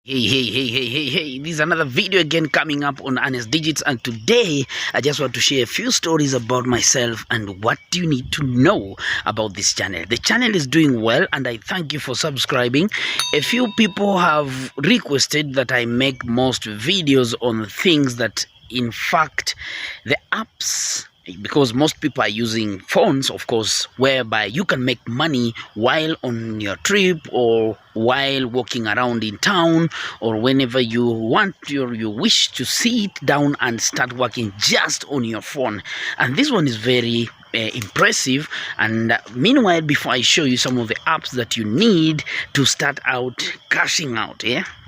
Hey, this is another video again coming up on ARNEST Digits, and today I just want to share a few stories about myself and what you need to know about this channel. The channel is doing well and I thank you for subscribing. A few people have requested that I make most videos on things that in fact the apps, because most people are using phones, of course, whereby you can make money while on your trip or while walking around in town or whenever you want or you wish to sit down and start working just on your phone. And this one is very impressive. And meanwhile, before I show you some of the apps that you need to start out cashing out,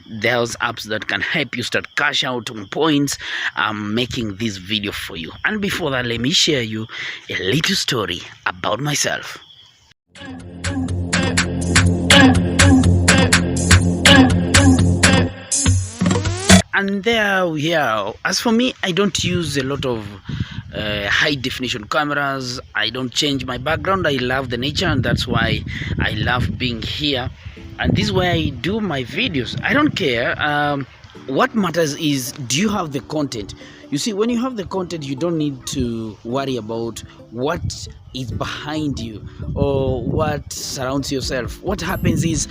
there's apps that can help you start cash out on points. I'm making this video for you. And before that, let me share you a little story about myself. And there we are. As for me, I don't use a lot of high definition cameras. I don't change my background. I love the nature, and that's why I love being here. And this is where I do my videos. I don't care. What matters is, do you have the content? You see, when you have the content, you don't need to worry about what is behind you or what surrounds yourself. What happens is,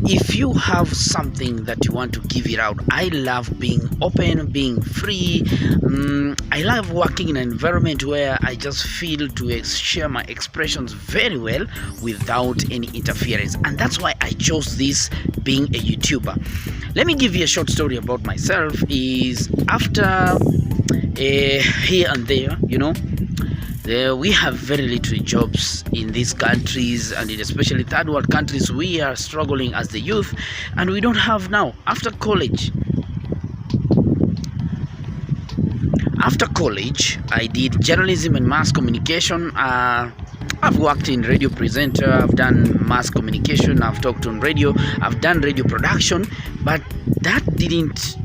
if you have something that you want to give it out, I love being open, being free. I love working in an environment where I just feel to share my expressions very well without any interference. And that's why I chose this, being a YouTuber. Let me give you a short story about myself. Is after here and there, we have very little jobs in these countries, and in especially third world countries. We are struggling as the youth, and we don't have now. After college, I did journalism and mass communication. I've worked in radio presenter, I've done mass communication, I've talked on radio, I've done radio production, but that didn't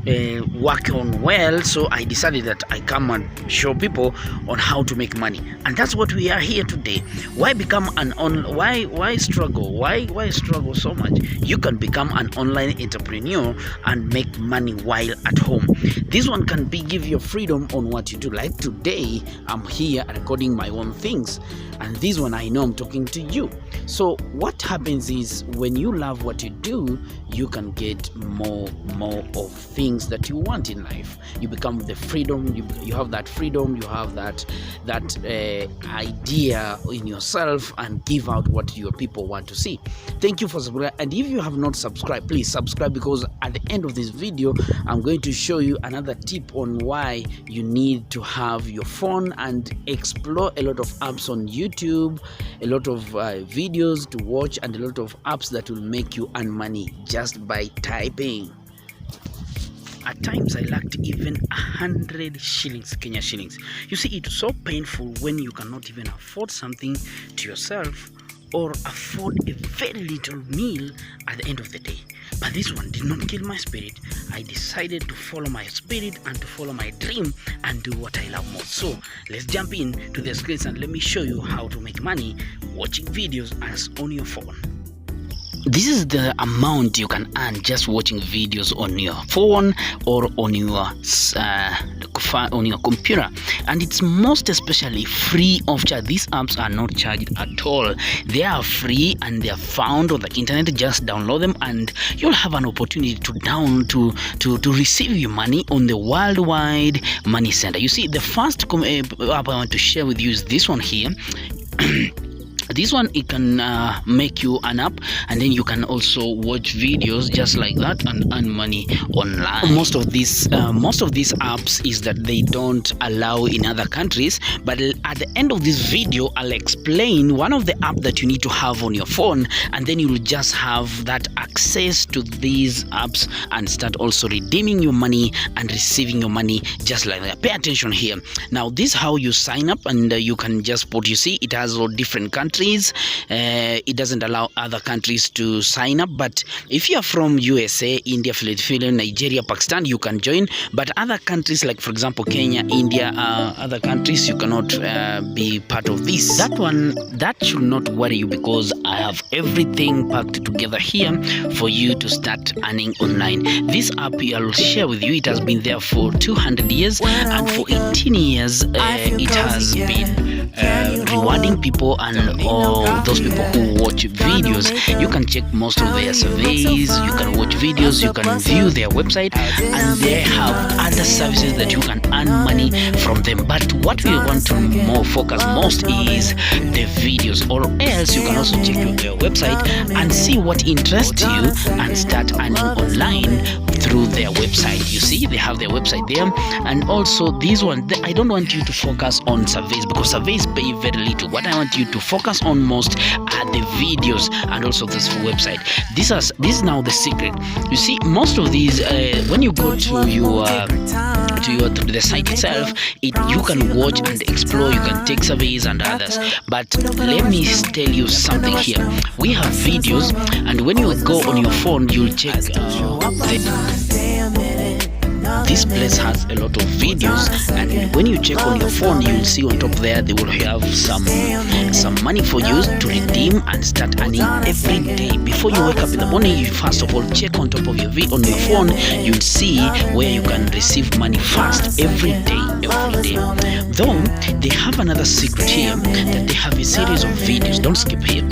work on well. So I decided that I come and show people on how to make money, and that's what we are here today. Why become an why struggle? Why struggle so much? You can become an online entrepreneur and make money while at home. This one can give you freedom on what you do. Like today, I'm here recording my own things, and this one I know I'm talking to you. So what happens is, when you love what you do, you can get more of things that you want in life. You become the freedom. You have that freedom. You have that idea in yourself, and give out what your people want to see. Thank you for subscribing. And if you have not subscribed, please subscribe, because at the end of this video, I'm going to show you another tip on why you need to have your phone and explore a lot of apps on YouTube, a lot of videos to watch, and a lot of apps that will make you earn money just by typing. At times I lacked even 100 shillings, Kenya shillings. You see, it's so painful when you cannot even afford something to yourself or afford a very little meal at the end of the day. But this one did not kill my spirit. I decided to follow my spirit and to follow my dream and do what I love most. So let's jump in to the screens and let me show you how to make money watching videos as on your phone. This is the amount you can earn just watching videos on your phone or on your computer, and it's most especially free of charge. These apps are not charged at all. They are free and they are found on the internet. Just download them and you'll have an opportunity to receive your money on the worldwide money center. You see, the first app I want to share with you is this one here. This one, it can make you an app, and then you can also watch videos just like that and earn money online. Most of these apps is that they don't allow in other countries, but at the end of this video I'll explain one of the apps that you need to have on your phone, and then you'll just have that access to these apps and start also redeeming your money and receiving your money just like that. Pay attention here. Now this is how you sign up, and you can just put, you see, it has all different countries. countries. It doesn't allow other countries to sign up, but if you are from USA, India, Philippines, Nigeria, Pakistan, you can join. But other countries like, for example, Kenya, India, other countries, you cannot be part of this. That should not worry you, because I have everything packed together here for you to start earning online. This app I'll share with you, it has been there for 200 years, and for 18 years it has been rewarding people and all those people who watch videos. You can check most of their surveys, you can watch videos, you can view their website, and they have other services that you can earn money from them. But what we want to focus most is the videos, or else you can also check their website and see what interests you and start earning online through their website. You see, they have their website there. And also this one, I don't want you to focus on surveys, because surveys pay very little. What I want you to focus on most are the videos and also this website. This is now the secret. You see, most of these when you go to the site itself, you can watch and explore, you can take surveys and others. But let me tell you something here. We have videos, and when you go on your phone, you'll check this place has a lot of videos, and when you check on your phone, you'll see on top there they will have some money for you to redeem and start earning every day. Before you wake up in the morning, you first of all check on top of your phone. You'll see where you can receive money fast every day. Though they have another secret here, that they have a series of videos. Don't skip here.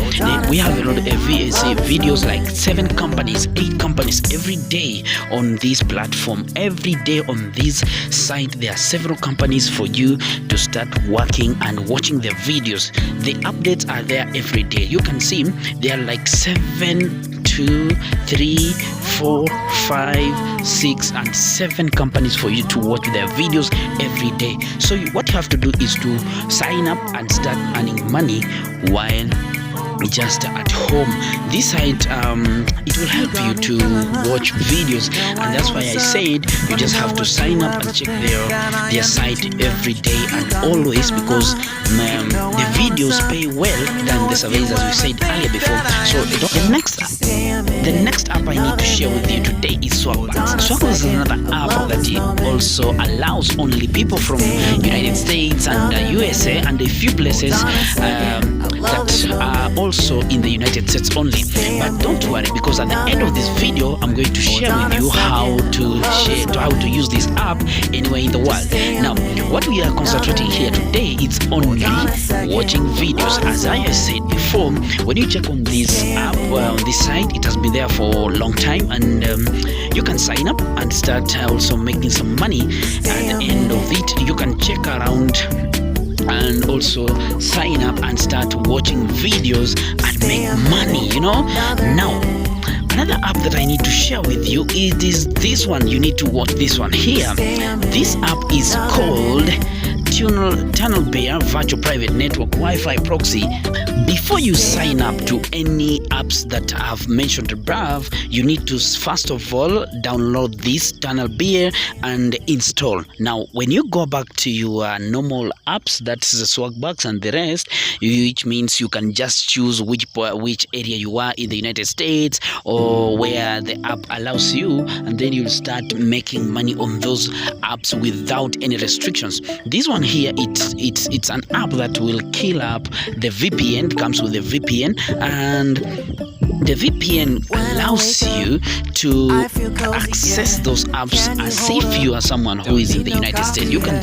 We have a lot of videos, like 7 companies, 8 companies every day on this platform. Every day on this site, there are several companies for you to start working and watching their videos. The updates are there every day. You can see there are like 7, 2, 3, 4, 5, 6 and 7 companies for you to watch their videos every day. So what you have to do is to sign up and start earning money while just at home. This site it will help you to watch videos, and that's why I said you just have to sign up and check their site every day and always, because the videos pay well than the surveys, as we said earlier before. So the next app I need to share with you today is Swagbucks. Swagbucks is another app that also allows only people from United States and USA and a few places that are also in the United States only. But don't worry, because at the end of this video I'm going to share with you how to use this app anywhere in the world. Now, what we are concentrating here today is only watching videos. As I said before, when you check on this app, on this site, it has been there for a long time, and you can sign up and start also making some money. At the end of it, you can check around and also sign up and start watching videos and make money, Now, another app that I need to share with you is this one. You need to watch this one here. This app is called Tunnel Bear Virtual Private Network Wi-Fi Proxy. Before you sign up to any apps that I've mentioned above, you need to first of all download this Tunnel Bear and install. Now, when you go back to your normal apps, that's the Swagbucks and the rest, which means you can just choose which area you are in the United States or where the app allows you, and then you'll start making money on those apps without any restrictions. This one here, it's an app that will kill up the VPN. It comes with a VPN, and the VPN allows you to access those apps as if you are someone who is in the United States. You can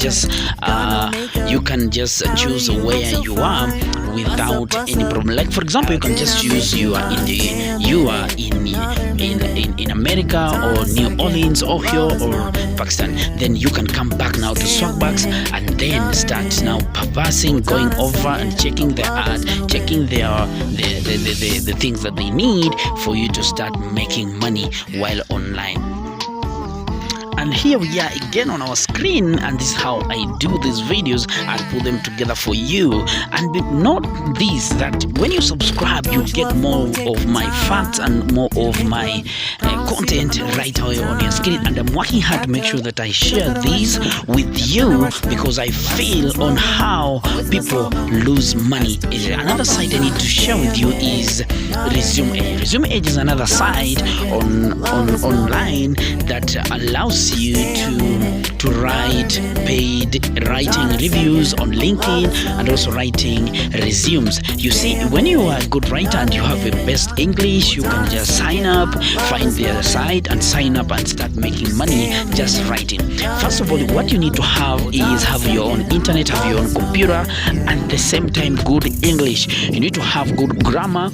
just choose where you are without any problem. Like, for example, you can just choose you are in America or New Orleans, Ohio, or Pakistan. Then you can come back now to Swagbucks and then start now perversing, going over and checking the ad, checking the things that they need for you to start making money while online. And here we are again on our screen. screen, and this is how I do these videos. I put them together for you. And not this, that when you subscribe you get more of my facts and more of my content right away on your screen. And I'm working hard to make sure that I share this with you, because I feel on how people lose money. Another site I need to share with you is Resume. Resume is another site online that allows you to write paid writing reviews on LinkedIn and also writing resumes. You see, when you are a good writer and you have a best English, you can just sign up, find their site and sign up and start making money just writing. First of all, what you need to have is have your own internet, have your own computer, and at the same time good English. You need to have good grammar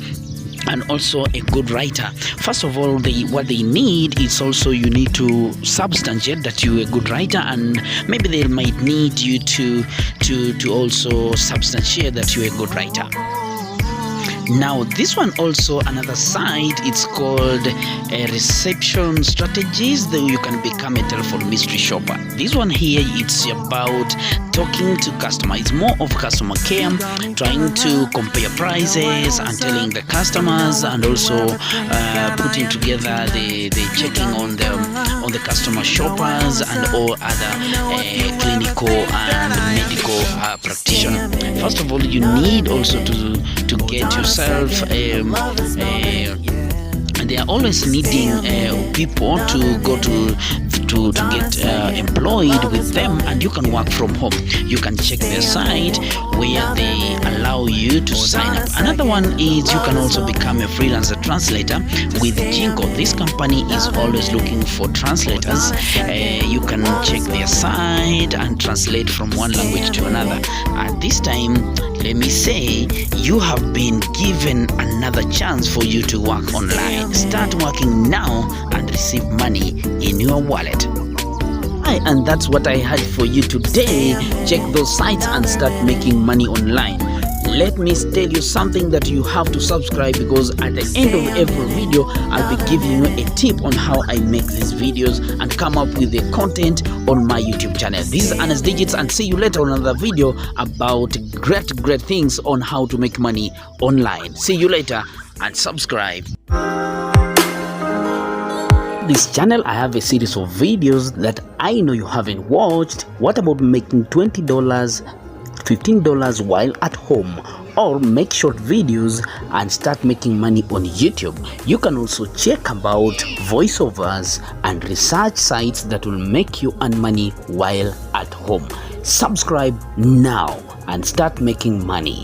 and also a good writer. First of all, what they need is also you need to substantiate that you're a good writer, and maybe they might need you to also substantiate that you're a good writer. Now this one also another site, it's called Reception Strategies. Then you can become a telephone mystery shopper. This one here, it's about talking to customers. It's more of customer care, trying to compare prices and telling the customers, and also putting together the checking on the customer shoppers and all other clinical and medical practitioner. First of all, you need also to get yourself they are always needing people to go to get employed with them, and you can work from home. You can check their site where they allow you to sign up. Another one is you can also become a freelancer translator with Jinko. This company is always looking for translators. You can check their site and translate from one language to another. At this time, let me say, you have been given another chance for you to work online. Start working now and receive money in your wallet. And that's what I had for you today. Check those sites and start making money online. Let me tell you something that you have to subscribe, because at the end of every video I'll be giving you a tip on how I make these videos and come up with the content on my YouTube channel. This is ARNEST Digits, and see you later on another video about great things on how to make money online. See you later and subscribe. This channel, I have a series of videos that I know you haven't watched. What about making $20, $15 while at home, or make short videos and start making money on YouTube? You can also check about voiceovers and research sites that will make you earn money while at home. Subscribe now and start making money.